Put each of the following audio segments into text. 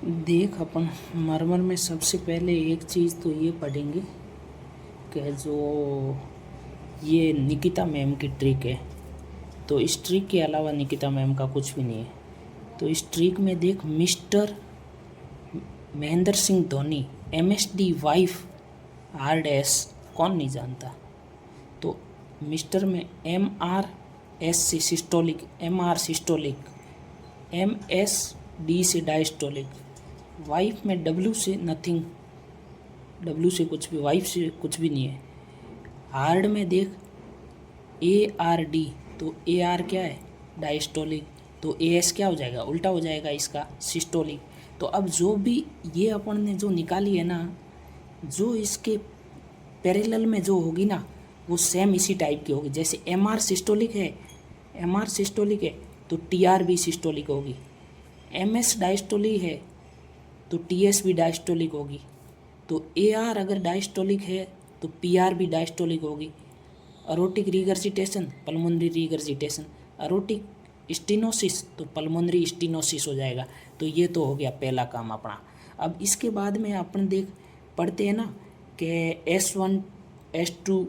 देख अपन मरमर में सबसे पहले एक चीज़ तो ये पढ़ेंगे कि जो ये निकिता मैम की ट्रिक है, तो इस ट्रिक के अलावा निकिता मैम का कुछ भी नहीं है। तो इस ट्रिक में देख, mister Mahendra Singh Dhoni MSD wife RS कौन नहीं जानता। तो मिस्टर में MRS से सिस्टोलिक, MR सिस्टोलिक, MSD से डायस्टोलिक, वाइफ में W से नथिंग, W से कुछ भी, वाइफ से कुछ भी नहीं है। हार्ड में देख ARD, तो AR क्या है, डायस्टोलिक, तो AS क्या हो जाएगा, उल्टा हो जाएगा इसका, सिस्टोलिक। तो अब जो भी ये अपन ने जो निकाली है ना, जो इसके पैरेलल में जो होगी ना, वो सेम इसी टाइप की होगी। जैसे MR सिस्टोलिक है, MR सिस्टोलिक है तो TR भी सिस्टोलिक होगी। MS डायस्टोलिक है तो TS भी डायस्टोलिक होगी। तो AR अगर डायस्टोलिक है तो PR भी डायस्टोलिक होगी। अरोटिक रिगर्जिटेशन, पल्मोनरी रिगर्जिटेशन, अरोटिक स्टीनोसिस तो पल्मोनरी स्टीनोसिस हो जाएगा। तो ये तो हो गया पहला काम अपना। अब इसके बाद में अपन देख पढ़ते हैं ना कि S1 S2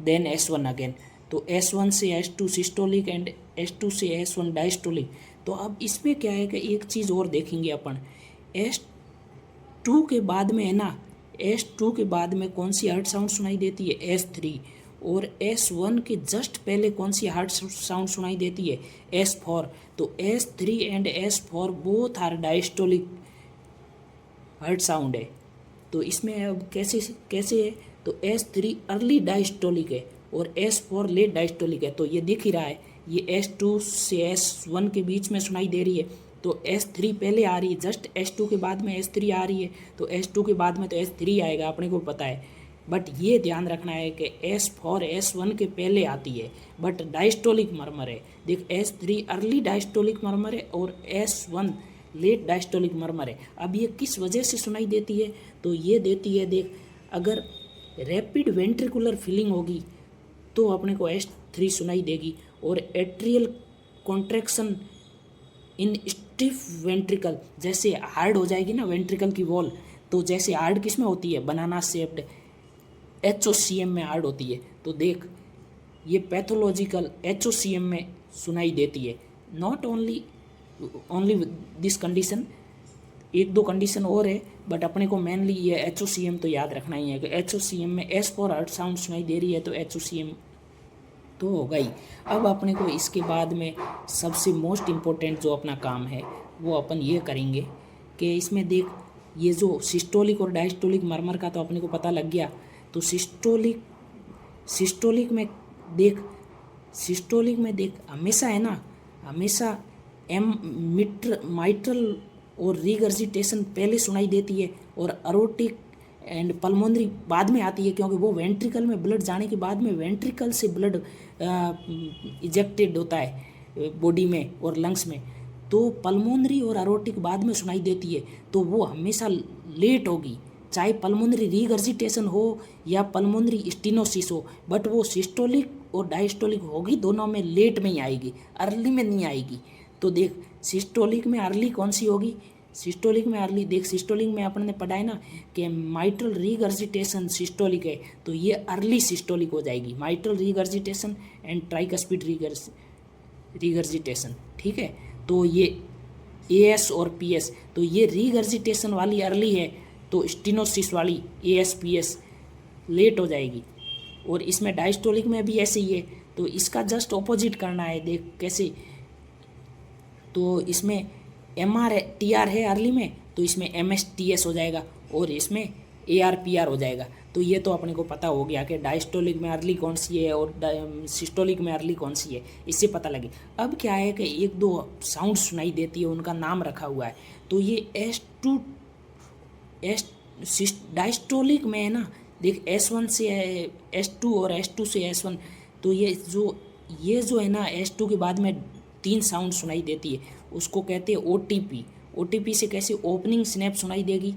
then S1 again, तो S1 से S2 सिस्टोलिक एंड S2 से S1 डायस्टोलिक। तो अब इसमें क्या है कि एक चीज़ और देखेंगे अपन, S2 के बाद में है ना, S2 के बाद में कौन सी हार्ड साउंड सुनाई देती है, S3, और S1 के जस्ट पहले कौन सी हार्ड साउंड सुनाई देती है, S4। तो S3 and S4 both are diastolic heart sound है। तो इसमें अब कैसे कैसे है, तो S3 अर्ली डायस्टोलिक है और S4 लेट डायस्टोलिक है। तो ये दिख ही रहा है, ये S2 से S1 के बीच में सुनाई दे रही है, तो S3 पहले आ रही है, जस्ट S2 के बाद में S3 आ रही है, तो S2 के बाद में तो S3 आएगा, अपने को पता है। बट ये ध्यान रखना है कि S4 S1 के पहले आती है, बट डायस्टोलिक मरमर है। देख, S3 अर्ली डायस्टोलिक मरमर है और S1 लेट डायस्टोलिक मरमर है। अब ये किस वजह से सुनाई देती है, तो ये देती है, देख, अगर रैपिड वेंट्रिकुलर फीलिंग होगी तो अपने को S3 सुनाई देगी, और एट्रियल कॉन्ट्रैक्शन इन स्टिफ वेंट्रिकल, जैसे हार्ड हो जाएगी ना वेंट्रिकल की वॉल, तो जैसे हार्ड किस में होती है, बनाना शेप्ड, HOCM में हार्ड होती है। तो देख, ये पैथोलॉजिकल HOCM में सुनाई देती है। नॉट ओनली दिस कंडीशन, एक दो कंडीशन और है, बट अपने को मेनली ये HOCM तो याद रखना ही है कि HOCM में S4 हार्ड साउंड सुनाई दे रही है, तो HOCM तो हो गई। अब अपने को इसके बाद में सबसे मोस्ट इम्पोर्टेंट जो अपना काम है वो अपन ये करेंगे कि इसमें देख, ये जो सिस्टोलिक और डायस्टोलिक मरमर का तो अपने को पता लग गया। तो सिस्टोलिक में देख हमेशा है ना, हमेशा माइट्रल और रिगर्जिटेशन पहले सुनाई देती है, और अरोटिक एंड पल्मोनरी बाद में आती है, क्योंकि वो वेंट्रिकल में ब्लड जाने के बाद में वेंट्रिकल से ब्लड इजेक्टेड होता है बॉडी में और लंग्स में। तो पल्मोनरी और अरोटिक बाद में सुनाई देती है, तो वो हमेशा लेट होगी, चाहे पल्मोनरी रिगर्जिटेशन हो या पल्मोनरी स्टीनोसिस हो, बट वो सिस्टोलिक और डायस्टोलिक होगी, दोनों में लेट में ही आएगी, अर्ली में नहीं आएगी। तो देख, सिस्टोलिक में अर्ली कौन सी होगी, सिस्टोलिक में अर्ली देख, सिस्टोलिक में अपन ने पढ़ा है ना कि माइट्रल रिगर्जिटेशन सिस्टोलिक है, तो ये अर्ली सिस्टोलिक हो जाएगी, mitral regurgitation and tricuspid regurgitation, ठीक है। तो ये AS और PS, तो ये रिगर्जिटेशन वाली अर्ली है, तो स्टीनोसिस वाली AS PS लेट हो जाएगी। और इसमें डायस्टोलिक में भी ऐसे ही है, तो इसका जस्ट ऑपोजिट करना है। देख कैसे, तो इसमें TR है अर्ली में, तो इसमें MSTS हो जाएगा, और इसमें ARPR हो जाएगा। तो ये तो अपने को पता हो गया कि डायस्टोलिक में अर्ली कौन सी है और सिस्टोलिक में अर्ली कौन सी है, इससे पता लगे। अब क्या है कि एक दो साउंड सुनाई देती है, उनका नाम रखा हुआ है। तो ये डायस्टोलिक में है ना, देख, S1 से S2 और S2 से S1, तो ये जो है ना, S2 के बाद में 3 साउंड सुनाई देती है, उसको कहते हैं OTP से कैसे, ओपनिंग स्नैप सुनाई देगी,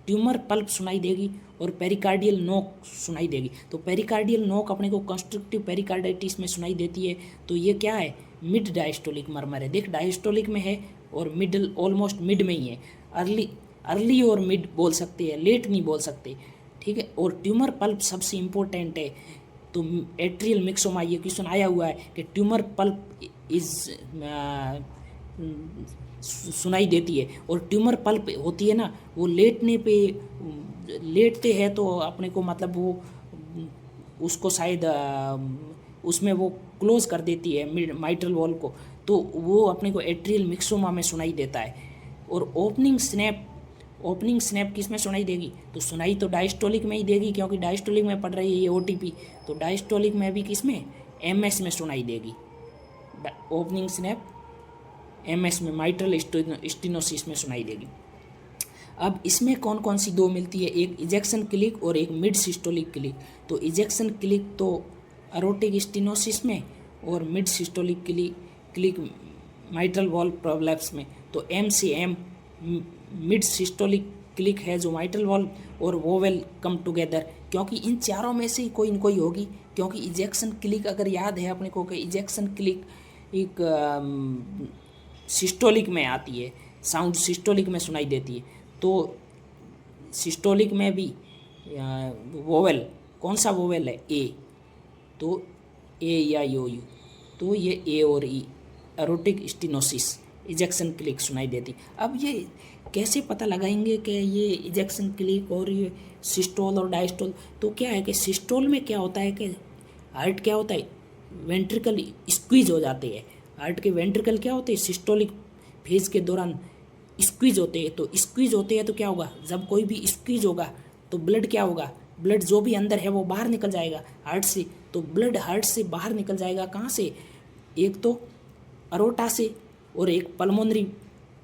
ट्यूमर पल्प सुनाई देगी, और पेरिकार्डियल नोक सुनाई देगी। तो पेरिकार्डियल नोक अपने को कंस्ट्रक्टिव पेरिकार्डाइटिस में सुनाई देती है। तो ये क्या है, मिड डायस्टोलिक मरमर है। देख, डायस्टोलिक में है और मिडल ऑलमोस्ट मिड में ही है। अर्ली अर्ली और मिड बोल सकते हैं, लेट नहीं बोल सकते, ठीक है। और ट्यूमर पल्प सबसे इम्पोर्टेंट है। तो एट्रियल मिक्सोमा ये क्वेश्चन आया हुआ है कि ट्यूमर पल्प इज सुनाई देती है, और ट्यूमर पल्प होती है ना वो लेटने पे, लेटते हैं तो अपने को मतलब वो उसको शायद उसमें वो क्लोज कर देती है माइट्रल वॉल को, तो वो अपने को एट्रियल मिक्सोमा में सुनाई देता है। और ओपनिंग स्नैप किस में सुनाई देगी? तो सुनाई तो डायस्टोलिक में ही देगी, क्योंकि डायस्टोलिक में पढ़ रही है ये ओटीपी, तो डायस्टोलिक में भी किस में? एमएस में सुनाई देगी। ओपनिंग स्नैप एमएस में, माइट्रल स्टेनोसिस में सुनाई देगी। अब इसमें कौन कौन सी दो मिलती है? एक इजेक्शन क्लिक और एक मिड सिस्टोलिक क्लिक। तो इजेक्शन क्लिक तो एरोटिक स्टेनोसिस में, और mid systolic click mitral valve prolapse में। तो एम से एम मिड सिस्टोलिक क्लिक है जो माइट्रल वॉल और वोवेल कम टुगेदर, क्योंकि इन चारों में से कोई न कोई होगी। क्योंकि इजेक्शन क्लिक अगर याद है अपने को कि इजेक्शन क्लिक एक सिस्टोलिक में आती है, साउंड सिस्टोलिक में सुनाई देती है। तो सिस्टोलिक में भी वोवेल, कौन सा वोवेल है? ए, तो ए या यो यू, तो ये ए और ई, एरोटिक स्टेनोसिस, इजेक्शन क्लिक सुनाई देती। अब ये कैसे पता लगाएंगे कि ये इजेक्शन क्लिक और ये सिस्टोल और डायस्टोल? तो क्या है कि सिस्टोल में क्या होता है कि हार्ट क्या होता है, वेंट्रिकल स्क्वीज हो जाते हैं। हार्ट के वेंट्रिकल क्या होते हैं, सिस्टोलिक फेज के दौरान स्क्वीज होते हैं। तो स्क्वीज होते हैं तो क्या होगा, जब कोई भी स्क्वीज होगा तो ब्लड क्या होगा, ब्लड जो भी अंदर है वो बाहर निकल जाएगा हार्ट से। तो ब्लड हार्ट से बाहर निकल जाएगा कहाँ से? एक तो अरोटा से और एक पल्मोनरी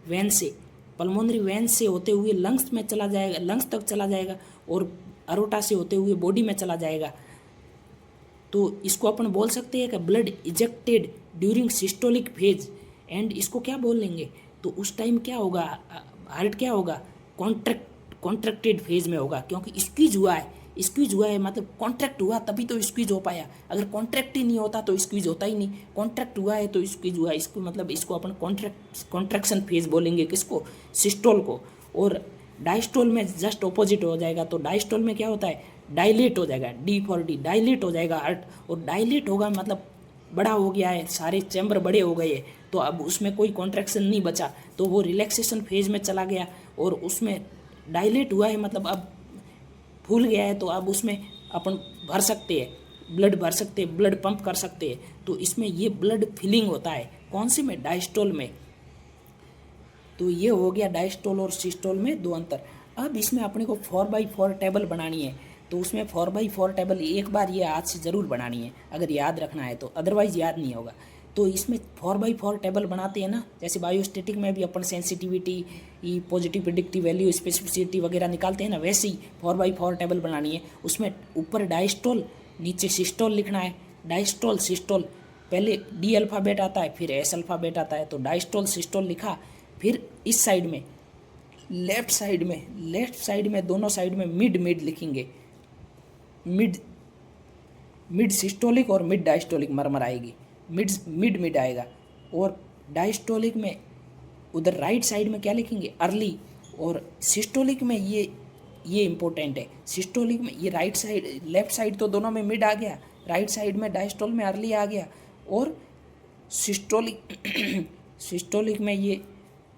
वेन से। पल्मोनरी वेन से होते हुए लंग्स में चला जाएगा, लंग्स तक चला जाएगा, और अरोटा से होते हुए बॉडी में चला जाएगा। तो इसको अपन बोल सकते हैं कि blood ejected during systolic phase. And इसको क्या बोल लेंगे? तो उस टाइम क्या होगा, हार्ट क्या होगा, कॉन्ट्रैक्टेड फेज में होगा, क्योंकि स्क्वीज हुआ है मतलब कॉन्ट्रैक्ट हुआ तभी तो स्क्वीज हो पाया। अगर कॉन्ट्रैक्ट ही नहीं होता तो स्क्वीज होता ही नहीं। कॉन्ट्रैक्ट हुआ है तो स्क्वीज हुआ, इसको मतलब इसको अपन कॉन्ट्रैक्शन फेज बोलेंगे, किसको? सिस्टोल को। और डायस्टोल में जस्ट ऑपोजिट हो जाएगा। तो डायस्टोल में क्या होता है, डायलेट हो जाएगा, डी फॉर डी, डायलेट हो जाएगा हार्ट। और डायलेट होगा मतलब बड़ा हो गया है, सारे चैम्बर बड़े हो गए, तो अब उसमें कोई कॉन्ट्रैक्शन नहीं बचा, तो वो रिलैक्सेशन फेज में चला गया। और उसमें डायलेट हुआ है मतलब अब फूल गया है, तो अब उसमें अपन भर सकते हैं, ब्लड भर सकते हैं, ब्लड पंप कर सकते हैं। तो इसमें ये ब्लड फिलिंग होता है कौन से में? डायस्टोल में। तो ये हो गया डायस्टोल और सिस्टोल में दो अंतर। अब इसमें अपने को 4x4 टेबल बनानी है। तो उसमें 4x4 टेबल एक बार ये आज से ज़रूर बनानी है अगर याद रखना है तो, अदरवाइज़ याद नहीं होगा। तो इसमें 4x4 टेबल बनाते हैं ना, जैसे बायोस्टैटिक में भी अपन sensitivity, positive predictive value, specificity वगैरह निकालते हैं ना, वैसे ही 4x4 टेबल बनानी है। उसमें ऊपर डायस्टोल, नीचे सिस्टोल लिखना है। डायस्टोल सिस्टोल, पहले डी अल्फ़ाबेट आता है फिर एस अल्फ़ाबेट आता है। तो डायस्टोल सिस्टोल लिखा। फिर इस साइड में लेफ्ट साइड में दोनों साइड में मिड लिखेंगे। मिड सिस्टोलिक और मिड डायस्टोलिक मरमर आएगी, मिड आएगा। और डायस्टोलिक में उधर राइट साइड में क्या लिखेंगे, अर्ली। और सिस्टोलिक में ये इंपॉर्टेंट है, सिस्टोलिक में ये राइट साइड, लेफ्ट साइड तो दोनों में मिड आ गया, राइट साइड में डायस्टोल में अर्ली आ गया। और सिस्टोलिक में ये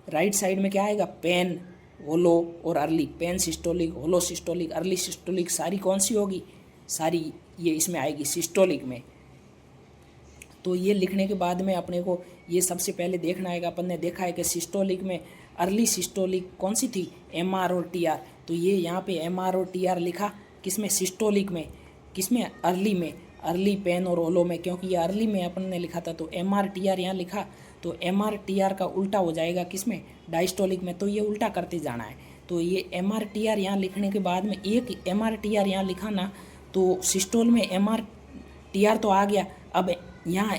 राइट साइड में क्या आएगा, पेन, होलो और अर्ली। पेन सिस्टोलिक, होलो सिस्टोलिक, अर्ली सिस्टोलिक, सारी कौन सी होगी, सारी ये इसमें आएगी सिस्टोलिक में। तो ये लिखने के बाद में अपने को ये सबसे पहले देखना है, अपन ने देखा है कि सिस्टोलिक में अर्ली सिस्टोलिक कौन सी थी, MR और TR। तो ये यहाँ पे MR और TR लिखा, किसमें, सिस्टोलिक में। किसमें, अर्ली में, अर्ली, पेन और होलो में, क्योंकि ये अर्ली में अपन ने लिखा था। तो MR TR यहाँ लिखा, तो MR TR का उल्टा हो जाएगा किसमें, डायस्टोलिक में। तो ये उल्टा करते जाना है। तो ये MR TR यहाँ लिखने के बाद में एक MR TR यहाँ लिखा ना, तो सिस्टोल में MR TR तो आ गया। अब यहाँ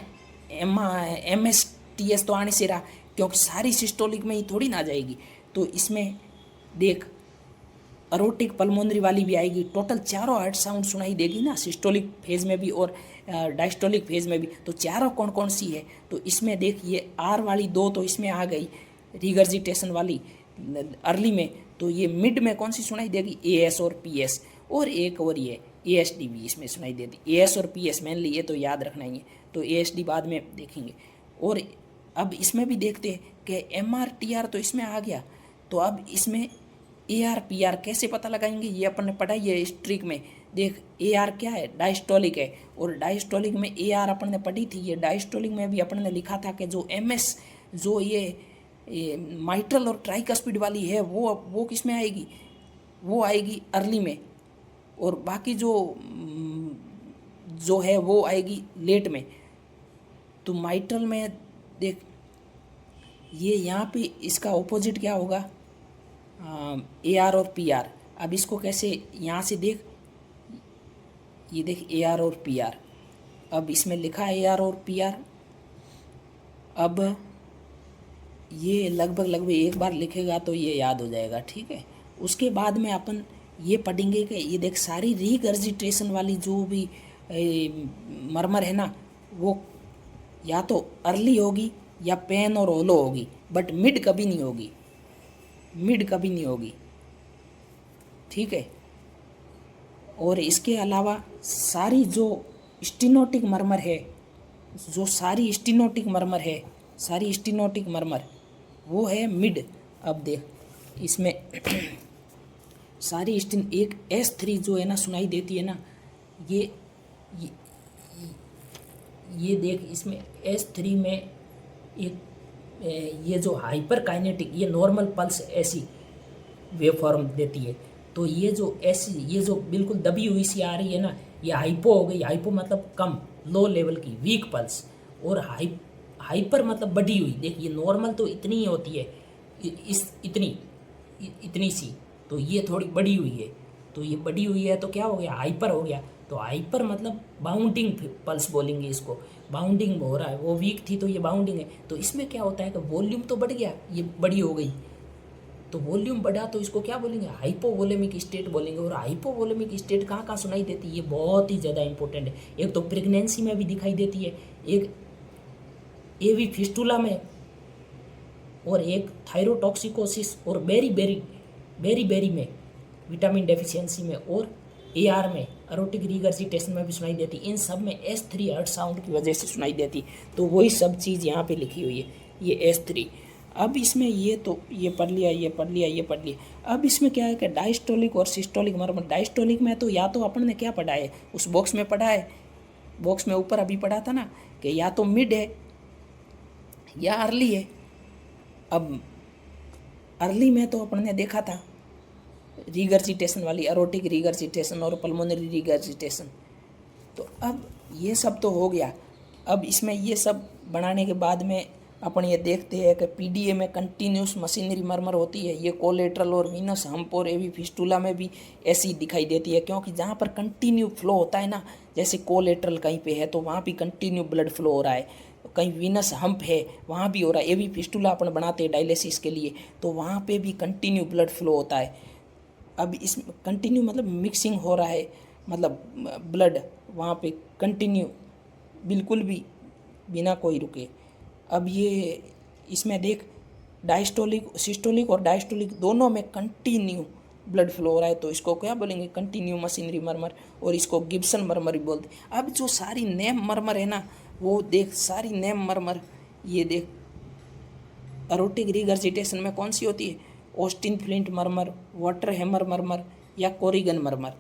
MS TS तो आने से रहा, क्योंकि सारी सिस्टोलिक में ही थोड़ी ना आ जाएगी। तो इसमें देख, अरोटिक पल्मोनरी वाली भी आएगी। टोटल चारों हार्ट साउंड सुनाई देगी ना, सिस्टोलिक फेज में भी और डायस्टोलिक फेज में भी। तो चारों कौन कौन सी है, तो इसमें देख, ये R वाली दो तो इसमें आ गई, रिगर्जिटेशन वाली अर्ली में, तो ये मिड में कौन सी सुनाई देगी, एएस और पीएस। और एक और ये एएसडी भी इसमें सुनाई देती, एएस और पीएस मेनली, ये तो याद रखना ही है, तो एएसडी बाद में देखेंगे। और अब इसमें भी देखते हैं कि एमआर टीआर तो इसमें आ गया, तो अब इसमें एआर पीआर कैसे पता लगाएंगे, ये अपन ने पढ़ाई है स्ट्रिक में। देख एआर क्या है, डायस्टोलिक है, और डायस्टोलिक में एआर अपन ने पढ़ी थी, ये डायस्टोलिक में भी अपन ने लिखा था कि जो एमएस जो ये माइट्रल और ट्राइकस्पिड वाली है वो किस में आएगी, वो आएगी अर्ली में, और बाकी जो है वो आएगी लेट में। तो माइट्रल में देख ये यहाँ पे इसका ऑपोजिट क्या होगा, एआर और पीआर। अब इसको कैसे यहाँ से देख, ये देख एआर और पीआर, अब इसमें लिखा है एआर और पीआर। अब ये लगभग एक बार लिखेगा तो ये याद हो जाएगा, ठीक है। उसके बाद में अपन ये पढ़ेंगे कि ये देख सारी रीगर्जिटेशन वाली जो भी मरमर है ना, वो या तो अर्ली होगी या पेन और ओलो होगी, बट मिड कभी नहीं होगी, मिड कभी नहीं होगी, ठीक है। और इसके अलावा सारी जो स्टीनोटिक मरमर है, जो सारी स्टीनोटिक मरमर है, सारी स्टीनोटिक मरमर वो है मिड। अब देख इसमें सारी स्टीन एक S3 जो है ना सुनाई देती है ना, ये देख इसमें S3 में एक ये जो हाइपर काइनेटिक, ये नॉर्मल पल्स ऐसी वेव फॉर्म देती है, तो ये जो ऐसी ये जो बिल्कुल दबी हुई सी आ रही है ना, ये हाइपो हो गई। हाइपो मतलब कम, लो लेवल की वीक पल्स, और हाइपर मतलब बढ़ी हुई। देख ये नॉर्मल तो इतनी ही होती है, इतनी सी, तो ये थोड़ी बढ़ी हुई है, तो ये बढ़ी हुई है तो क्या हो गया, हाइपर हो गया। तो हाइपर मतलब बाउंडिंग पल्स बोलेंगे इसको, बाउंडिंग हो रहा है, वो वीक थी तो ये बाउंडिंग है। तो इसमें क्या होता है कि वॉल्यूम तो बढ़ गया, ये बड़ी हो गई, तो वॉल्यूम बढ़ा तो इसको क्या बोलेंगे, हाइपोवोलेमिक स्टेट बोलेंगे। और हाइपोवोलेमिक स्टेट कहाँ कहाँ सुनाई देती है, ये बहुत ही ज़्यादा इंपॉर्टेंट है। एक तो प्रेगनेंसी में भी दिखाई देती है, एक एवी फिस्टुला में, और एक थायरोटॉक्सिकोसिस और बेरी में, विटामिन डेफिशिएंसी में, और एआर में, एरोटिक रिगर्जिटेशन में भी सुनाई देती। इन सब में S3 हर्ट साउंड की वजह से सुनाई देती। तो वही सब चीज़ यहाँ पे लिखी हुई है, ये S3। अब इसमें ये तो ये पढ़ लिया। अब इसमें क्या है कि डायस्टोलिक और सिस्टोलिक मरमर। डायस्टोलिक में तो या तो अपन ने क्या पढ़ा है, उस बॉक्स में पढ़ा है, बॉक्स में ऊपर अभी पढ़ा था ना कि या तो मिड है या अर्ली है। अब अर्ली में तो अपन ने देखा था रिगर्जिटेशन वाली, एरोटिक रिगर्जिटेशन और पल्मोनरी रिगर्जिटेशन। तो अब ये सब तो हो गया। अब इसमें ये सब बनाने के बाद में अपन ये देखते हैं कि पीडीए में कंटिन्यूस मशीनरी मरमर होती है। ये कोलेट्रल और वीनस हम्प और एवी फिस्टुला में भी ऐसी दिखाई देती है, क्योंकि जहाँ पर कंटिन्यू फ्लो होता है ना, जैसे कोलेट्रल कहीं पे है तो वहाँ भी कंटिन्यू ब्लड फ्लो हो रहा है, कहीं वीनस हम्प है वहाँ भी हो रहा है। एवी फिस्टुला अपन बनाते हैं डायलिसिस के लिए, तो वहाँ पे भी कंटिन्यू ब्लड फ्लो होता है। अब इस कंटिन्यू मतलब मिक्सिंग हो रहा है, मतलब ब्लड वहाँ पे कंटिन्यू, बिल्कुल भी बिना कोई रुके। अब ये इसमें देख डायस्टोलिक, सिस्टोलिक और डायस्टोलिक दोनों में कंटिन्यू ब्लड फ्लो हो रहा है, तो इसको क्या बोलेंगे, कंटिन्यू मशीनरी मरमर, और इसको गिब्सन मरमर भी बोलते हैं। अब जो सारी नेम मरमर है ना, वो देख सारी नेम मरमर, ये देख एरोटिक रिगर्जिटेशन में कौन सी होती है, ऑस्टिन फ्लिंट मरमर, वाटर हैमर मरमर या कोरिगन मरमर।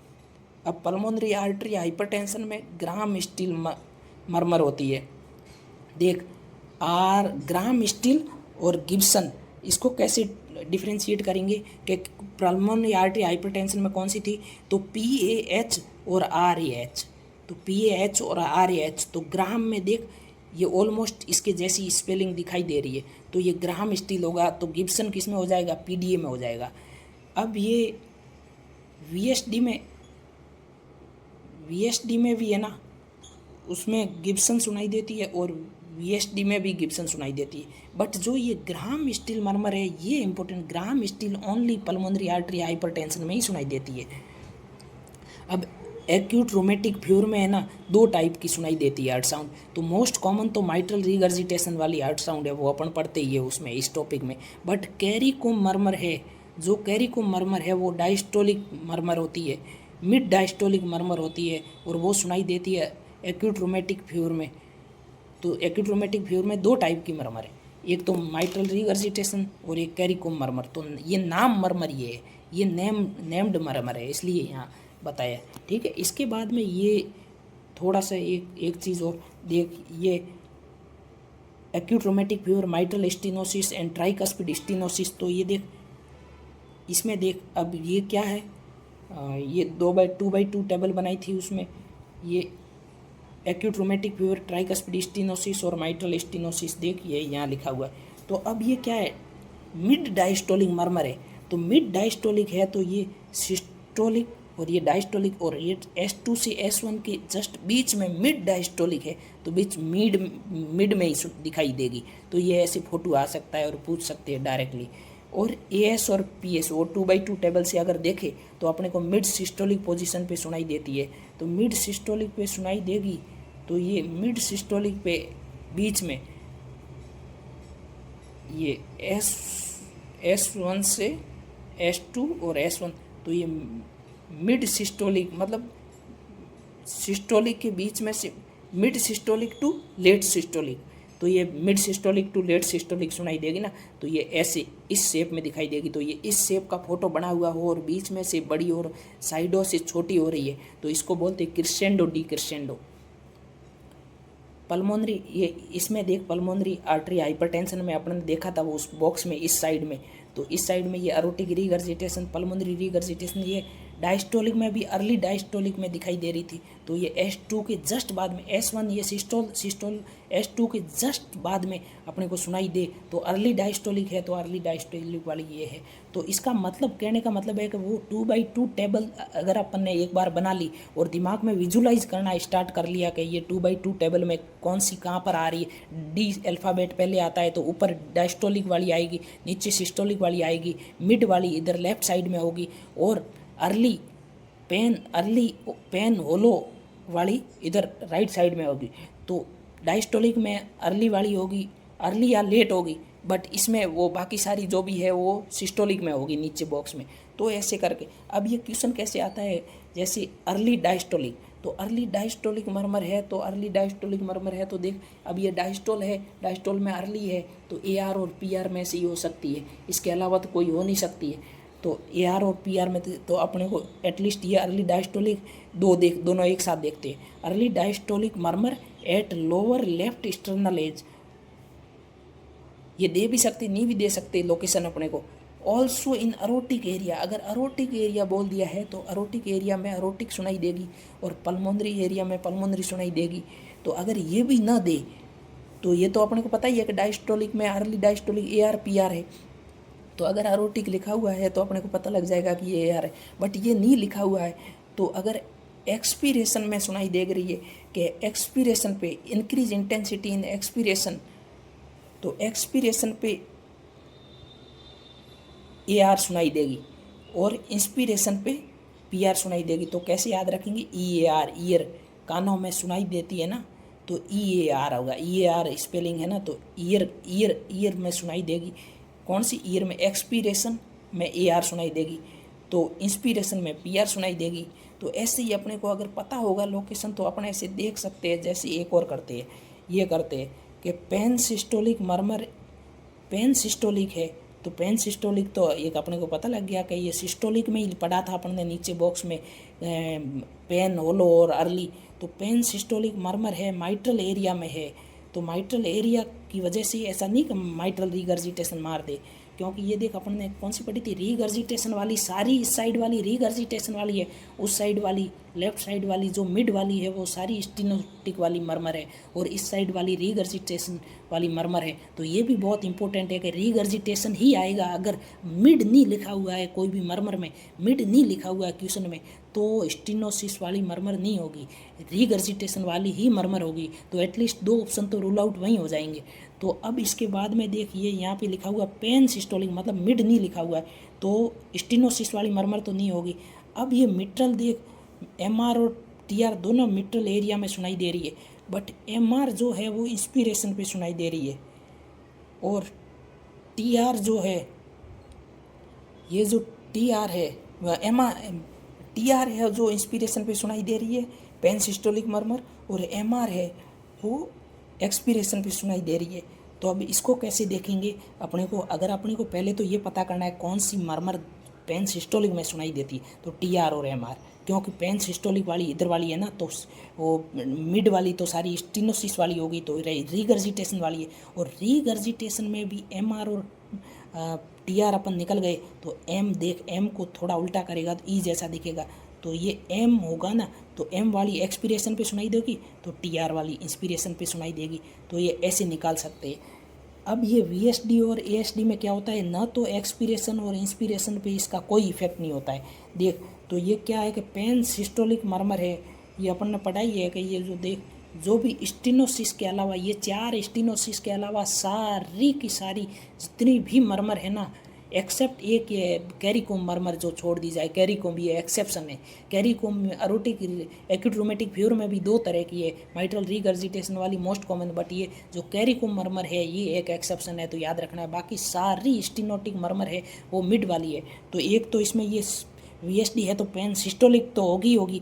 अब पल्मोनरी आर्टरी हाइपरटेंशन में ग्राम स्टील मरमर होती है। देख ग्राम स्टील और गिब्सन, इसको कैसे डिफ्रेंशिएट करेंगे कि पल्मोनरी आर्टरी हाइपरटेंशन में कौन सी थी, तो PAH और RAH। तो PAH और RAH, तो ग्राम में देख ये ऑलमोस्ट इसके जैसी स्पेलिंग दिखाई दे रही है, तो ये ग्राम स्टील होगा। तो गिब्सन किस में हो जाएगा, PDA में हो जाएगा। अब ये VSD में भी है ना, उसमें गिब्सन सुनाई देती है और VSD में भी गिब्सन सुनाई देती है। बट जो ये ग्राम स्टील मरमर है, ये important, Graham Steell only pulmonary artery hypertension में ही सुनाई देती है। अब एक्यूट रोमेटिक फ्यूर में है ना 2 टाइप की सुनाई देती है हार्ट साउंड। तो मोस्ट कॉमन तो माइट्रल रिगर्जिटेशन वाली हार्ट साउंड है, वो अपन पढ़ते ही है उसमें इस टॉपिक में। बट कैरिकोम मर्मर है, जो कैरिकोम मर्मर है वो डायस्टोलिक मर्मर होती है, मिड डायस्टोलिक मर्मर होती है, और वो सुनाई देती है एक्यूट रोमेटिक फ्यूर में। तो एक्यूट रोमेटिक फ्यूर में 2 टाइप की मर्मर है, एक तो माइट्रल रिगर्जिटेशन और एक कैरिकोम मर्मर। तो ये नाम मर्मर ये है, ये नेम्ड मर्मर है, इसलिए यहाँ बताया। ठीक है, इसके बाद में ये थोड़ा सा एक चीज़ और देख, ये acute rheumatic fever, mitral stenosis and tricuspid stenosis. तो ये देख, इसमें देख अब ये क्या है, ये 2/2 टेबल बनाई थी उसमें, ये एक्यूट रोमेटिक फ्यूर, ट्राइकस्पिड स्टेनोसिस और माइट्रल स्टेनोसिस, देख ये यहाँ लिखा हुआ है। तो अब ये क्या है, मिड डायस्टोलिक मर्मर है। तो मिड डायस्टोलिक है तो ये सिस्टोलिक और ये डायस्टोलिक, और ये S2 से S1 के जस्ट बीच में मिड डायस्टोलिक है, तो बीच मिड में ही दिखाई देगी। तो ये ऐसे फोटो आ सकता है और पूछ सकते हैं डायरेक्टली। और AS और PS वो 2/2 टेबल से अगर देखे तो अपने को मिड सिस्टोलिक पोजीशन पे सुनाई देती है। तो मिड सिस्टोलिक पे सुनाई देगी, तो ये मिड सिस्टोलिक पे बीच में ये S1 से S2 और S1, तो ये मिड सिस्टोलिक मतलब सिस्टोलिक के बीच में से mid systolic to late systolic, तो ये mid systolic to late systolic सुनाई देगी ना, तो ये ऐसे इस शेप में दिखाई देगी। तो ये इस शेप का फोटो बना हुआ हो और बीच में से बड़ी और साइडों से छोटी हो रही है, तो इसको बोलते हैं क्रिसेंडो डी क्रिसेंडो। पल्मोनरी, ये इसमें देख पल्मोनरी आर्टरी हाइपरटेंशन में अपन ने देखा था वो उस बॉक्स में इस साइड में, तो इस साइड में ये एरोटिक रिगर्जिटेशन, पल्मोनरी रिगर्जिटेशन, ये डायस्टोलिक में भी अर्ली डायस्टोलिक में दिखाई दे रही थी। तो ये S2 के जस्ट बाद में S1, ये सिस्टोल S2 के जस्ट बाद में अपने को सुनाई दे तो अर्ली डायस्टोलिक है, तो अर्ली डायस्टोलिक वाली ये है। तो इसका मतलब, कहने का मतलब है कि वो 2/2 टेबल अगर अपन ने एक बार बना ली और दिमाग में विजुलाइज करना स्टार्ट कर लिया कि ये 2/2 टेबल में कौन सी कहाँ पर आ रही है, D अल्फ़ाबेट पहले आता है, तो ऊपर डायस्टोलिक वाली आएगी, नीचे सिस्टोलिक वाली आएगी, मिड वाली इधर लेफ्ट साइड में होगी, और अर्ली पेन होलो वाली इधर राइट साइड में होगी। तो डायस्टोलिक में अर्ली वाली होगी, अर्ली या लेट होगी, बट इसमें वो बाकी सारी जो भी है वो सिस्टोलिक में होगी नीचे बॉक्स में। तो ऐसे करके अब ये क्वेश्चन कैसे आता है, जैसे अर्ली डायस्टोलिक, तो अर्ली डायस्टोलिक मर्मर है, तो अर्ली डायस्टोलिक मर्मर है, तो देख अब ये डायस्टोल है, डायस्टोल में अर्ली है, तो AR और PR में से ही हो सकती है, इसके अलावा तो कोई हो नहीं सकती है। तो AR और PR में तो अपने को एटलीस्ट ये अर्ली डायस्टोलिक दोनों एक साथ देखते हैं। Early diastolic murmur at lower left external edge, ये दे भी सकते नहीं भी दे सकते लोकेशन अपने को। ऑल्सो इन अरोटिक एरिया, अगर अरोटिक एरिया बोल दिया है तो अरोटिक एरिया में अरोटिक सुनाई देगी, और पल्मोनरी एरिया में पल्मोनरी सुनाई देगी। तो अगर ये भी ना दे तो ये तो अपने को पता ही है कि डायस्टोलिक में अर्ली डायस्टोलिक AR PR है, तो अगर अरोटिक लिखा हुआ है तो अपने को पता लग जाएगा कि ये AR है। बट ये नहीं लिखा हुआ है, तो अगर एक्सपीरेशन में सुनाई दे रही है कि एक्सपीरेशन पे इंक्रीज इंटेंसिटी इन एक्सपीरेशन, तो एक्सपीरेशन पे AR सुनाई देगी और इंस्पिरेशन पे PR सुनाई देगी। तो कैसे याद रखेंगे, EAR, ईयर कानों में सुनाई देती है ना, तो EAR होगा, EAR स्पेलिंग है ना, तो ईयर में सुनाई देगी। कौन सी ईयर में, एक्सपीरेशन में AR सुनाई देगी, तो इंस्पिरेशन में PR सुनाई देगी। तो ऐसे ही अपने को अगर पता होगा लोकेशन तो अपने ऐसे देख सकते हैं। जैसे एक और करते हैं, ये करते हैं कि pan systolic murmur, pan systolic है, तो पेन सिस्टोलिक तो एक अपने को पता लग गया कि ये सिस्टोलिक में ही पढ़ा था अपन ने नीचे बॉक्स में, पेन होलो और अर्ली। तो पेन सिस्टोलिक मर्मर है, माइट्रल एरिया में है, तो माइट्रल एरिया की वजह से ऐसा नहीं कि माइट्रल रिगर्जिटेशन मार दे, क्योंकि ये देख अपन ने कौन सी पढ़ी थी, रिगर्जिटेशन वाली, सारी इस साइड वाली रिगर्जिटेशन वाली है, उस साइड वाली लेफ्ट साइड वाली जो मिड वाली है वो सारी स्टेनोटिक वाली मर्मर है, और इस साइड वाली रिगर्जिटेशन वाली मर्मर है। तो ये भी बहुत इंपॉर्टेंट है कि रिगर्जिटेशन ही आएगा, अगर मिड नहीं लिखा हुआ है कोई भी मर्मर में, मिड नहीं लिखा हुआ है क्वेश्चन में, तो स्टेनोसिस वाली मर्मर नहीं होगी, रिगर्जिटेशन वाली ही मर्मर होगी। तो एटलीस्ट 2 ऑप्शन तो रूल आउट वहीं हो जाएंगे। तो अब इसके बाद में देखिए यहाँ पे लिखा हुआ पेन सिस्टोलिक, मतलब मिड नहीं लिखा हुआ है, तो स्टेनोसिस वाली मर्मर तो नहीं होगी। अब ये मिट्रल देख, एम आर और टी आर दोनों मिट्रल एरिया में सुनाई दे रही है, बट एम आर जो है वो इंस्पिरेशन पे सुनाई दे रही है, और टी आर जो है, ये जो टी आर है एम आर टी आर है जो इंस्पिरेशन पे सुनाई दे रही है, पेन सिस्टोलिक मर्मर, और एम आर है वो एक्सपीरेशन पे सुनाई दे रही है। तो अब इसको कैसे देखेंगे अपने को, अगर अपने को पहले तो ये पता करना है कौन सी मर्मर पेन सिस्टोलिक में सुनाई देती है, तो टी आर और एम आर, क्योंकि पेन सिस्टोलिक वाली इधर वाली है ना, तो वो मिड वाली तो सारी स्टीनोसिस वाली होगी, तो रीगर्जिटेशन वाली है, और रीगर्जिटेशन में भी एम आर और टी आर अपन निकल गए, तो एम देख, एम को थोड़ा उल्टा करेगा तो ई जैसा दिखेगा, तो ये एम होगा ना, तो एम वाली एक्सपीरेशन पे सुनाई देगी, तो टी आर वाली इंस्पिरेशन पे सुनाई देगी, तो ये ऐसे निकाल सकते हैं। अब ये वी एस डी और ए एस डी में क्या होता है ना, तो एक्सपीरेशन और इंस्पिरेशन पे इसका कोई इफेक्ट नहीं होता है। देख, तो ये क्या है कि पेन सिस्टोलिक मर्मर है, ये अपन ने पढ़ाई है कि ये जो देख, जो भी स्टीनोसिस के अलावा, ये 4 स्टीनोसिस के अलावा सारी की सारी जितनी भी मर्मर है ना, एक्सेप्ट एक ये कैरिकोम मर्मर जो छोड़ दी जाए, कैरिकोम भी एक्सेप्शन है। कैरिकोम में अरोटिक एक्यूट रोमेटिक फीवर में भी 2 तरह की है, माइट्रल रीगर्जिटेशन वाली मोस्ट कॉमन, बट ये जो कैरिकोम मर्मर है ये एक एक्सेप्शन है, तो याद रखना है। बाकी सारी स्टीनोटिक मर्मर है वो मिड वाली है। तो एक तो इसमें ये वीएसडी है तो पेन सिस्टोलिक तो होगी,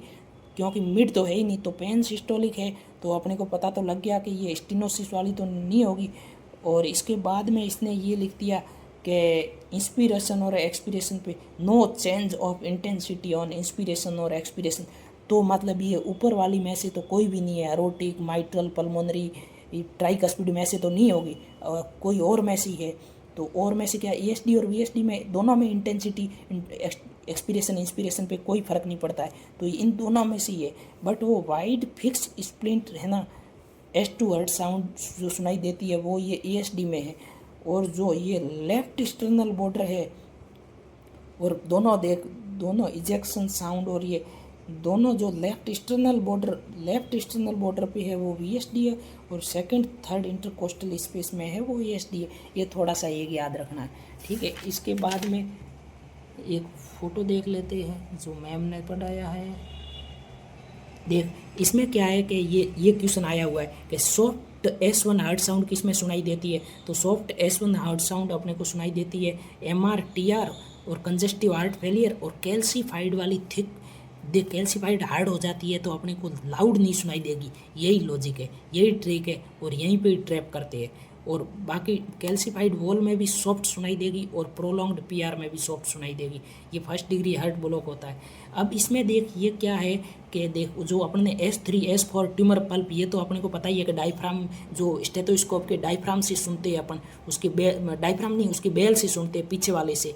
क्योंकि मिड तो है ही नहीं, तो पेन सिस्टोलिक है, तो अपने को पता तो लग गया कि ये स्टीनोसिस वाली तो नहीं होगी। और इसके बाद में इसने ये लिख दिया कि इंस्पिरेशन और एक्सपीरेशन पे no change of intensity on inspiration और एक्सपीरेशन, तो मतलब ये ऊपर वाली में से तो कोई भी नहीं है, एरोटिक, माइट्रल, पल्मोनरी, ट्राइकस्पिड में से तो नहीं होगी, और कोई और में से है। तो और में से क्या, ईएसडी और वीएसडी में दोनों में इंटेंसिटी, एक्सपीरेशन, इंस्पिरेशन पे कोई फ़र्क नहीं पड़ता है, तो इन दोनों में से ही है। बट वो वाइड फिक्स स्प्लिंट है ना, S2 हर्ट साउंड जो सुनाई देती है वो ये ESD में है। और जो ये लेफ्ट एक्सटर्नल बॉर्डर है, और दोनों इजेक्शन साउंड, और ये दोनों जो लेफ्ट एक्सटर्नल बॉर्डर पे है वो VSD है, और सेकंड थर्ड इंटरकोस्टल स्पेस में है वो ESD है। ये थोड़ा सा एक याद रखना है, ठीक है। इसके बाद में एक फ़ोटो देख लेते हैं जो मैम ने पढ़ाया है। देख, इसमें क्या है कि ये क्वेश्चन आया हुआ है कि सॉफ्ट S1 हार्ट साउंड किस में सुनाई देती है, तो सॉफ्ट S1 हार्ट साउंड अपने को सुनाई देती है MR, TR और कंजेस्टिव हार्ट फेलियर और कैल्सीफाइड वाली थिक। देख, कैल्सीफाइड हार्ड हो जाती है तो अपने को लाउड नहीं सुनाई देगी, यही लॉजिक है, यही ट्रिक है, और यहीं पे ट्रैप करते हैं। और बाकी कैल्सीफाइड वॉल में भी सॉफ्ट सुनाई देगी, और प्रोलॉन्ग्ड PR में भी सॉफ्ट सुनाई देगी। ये फर्स्ट डिग्री हार्ट ब्लॉक होता है। अब इसमें देख, ये क्या है कि देख, जो अपने S3 S4 ट्यूमर पल्प, ये तो अपने को पता ही है कि डायफ्राम, जो स्टेथोस्कोप के डायफ्राम से सुनते हैं अपन, उसके डायफ्राम नहीं, उसके बेल से सुनते हैं, पीछे वाले से।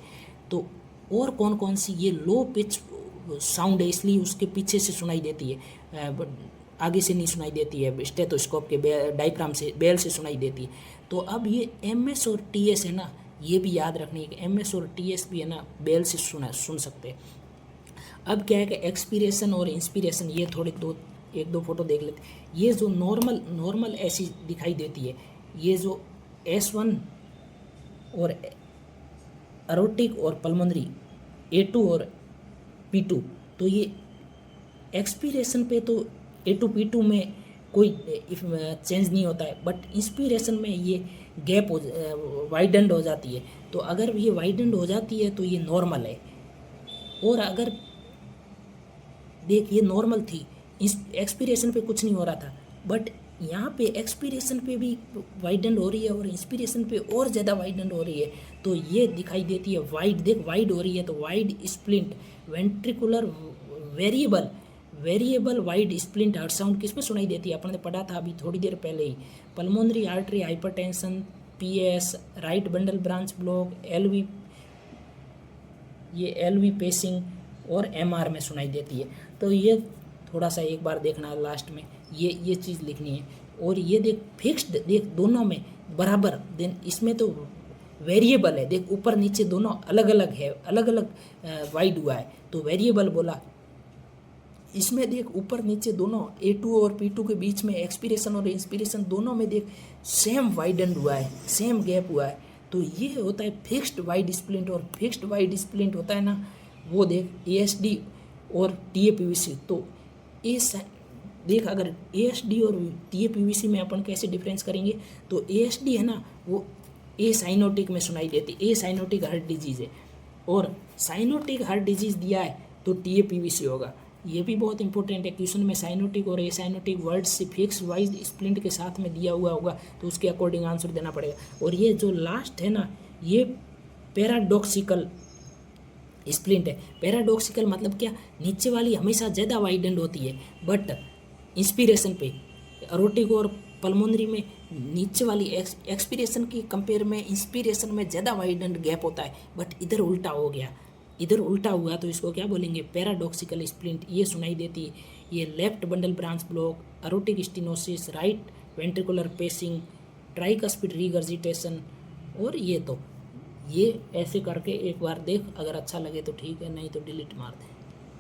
तो और कौन कौन सी, ये लो पिच साउंड है इसलिए उसके पीछे से सुनाई देती है, आगे से नहीं सुनाई देती है, स्टेथोस्कोप के डायफ्राम से, बेल से सुनाई देती है। तो अब ये MS और TS है ना, ये भी याद रखनी है कि MS और TS भी है ना बेल से सुन सकते हैं। अब क्या है कि एक्सपीरेशन और इंस्पिरेशन, ये थोड़े एक दो फोटो देख लेते हैं। ये जो नॉर्मल ऐसी दिखाई देती है, ये जो S1 और एरोटिक और पल्मोनरी A2 और P2, तो ये एक्सपीरेशन पे तो A2 P2 में कोई चेंज नहीं होता है, बट इंस्पिरेशन में ये गैप वाइडेंड हो जाती है। तो अगर ये वाइडेंड हो जाती है तो ये नॉर्मल है, और अगर देख, ये नॉर्मल थी, एक्सपीरेशन पे कुछ नहीं हो रहा था, बट यहाँ पे एक्सपीरेशन पे भी वाइडेंड हो रही है और इंस्पिरेशन पे और ज़्यादा वाइडेंड हो रही है, तो ये दिखाई देती है वाइड। देख, वाइड हो रही है तो wide splint ventricular variable wide splint heart sound किस में सुनाई देती है, अपन ने पढ़ा था अभी थोड़ी देर पहले ही, pulmonary artery hypertension, PS, right bundle branch block, LV pacing और MR में सुनाई देती है। तो ये थोड़ा सा एक बार देखना है, लास्ट में ये चीज़ लिखनी है। और ये देख, फिक्स्ड, देख दोनों में बराबर, देन इसमें तो वेरिएबल है, देख ऊपर नीचे दोनों अलग अलग है, अलग अलग वाइड हुआ है, तो वेरिएबल बोला। इसमें देख, ऊपर नीचे दोनों A2 और P2 के बीच में एक्सपीरेशन और इंस्पिरेशन दोनों में देख सेम वाइडेंड हुआ है, सेम गैप हुआ है, तो ये होता है फिक्स्ड वाइड स्प्लिंट। और फिक्स्ड वाइड स्प्लिंट होता है ना, वो देख ESD और टीएपीवीसी। तो ए देख, अगर एएसडी और टीएपीवीसी में अपन कैसे डिफरेंस करेंगे, तो एएसडी है ना वो ए साइनोटिक में सुनाई देती, ए साइनोटिक हार्ट डिजीज है, और साइनोटिक हार्ट डिजीज दिया है तो टीएपीवीसी होगा। ये भी बहुत इंपॉर्टेंट है, क्वेश्चन में साइनोटिक और एसाइनोटिक वर्ड से फिक्स वाइज स्प्लिंट के साथ में दिया हुआ होगा, तो उसके अकॉर्डिंग आंसर देना पड़ेगा। और ये जो लास्ट है ना, ये पैराडॉक्सिकल स्प्लिंट है। पैराडॉक्सिकल मतलब क्या, नीचे वाली हमेशा ज़्यादा वाइडेंड होती है, बट इंस्पिरेशन पे एरोटिक और पल्मोनरी में नीचे वाली एक्सपीरेशन की कंपेयर में इंस्पिरेशन में ज़्यादा वाइडेंड गैप होता है, बट इधर उल्टा हो गया, इधर उल्टा हुआ, तो इसको क्या बोलेंगे, पैराडॉक्सिकल स्प्लिंट। ये सुनाई देती है, ये left bundle branch block, aortic stenosis, right ventricular pacing, tricuspid regurgitation. और ये तो ये ऐसे करके एक बार देख, अगर अच्छा लगे तो ठीक है, नहीं तो डिलीट मार दे।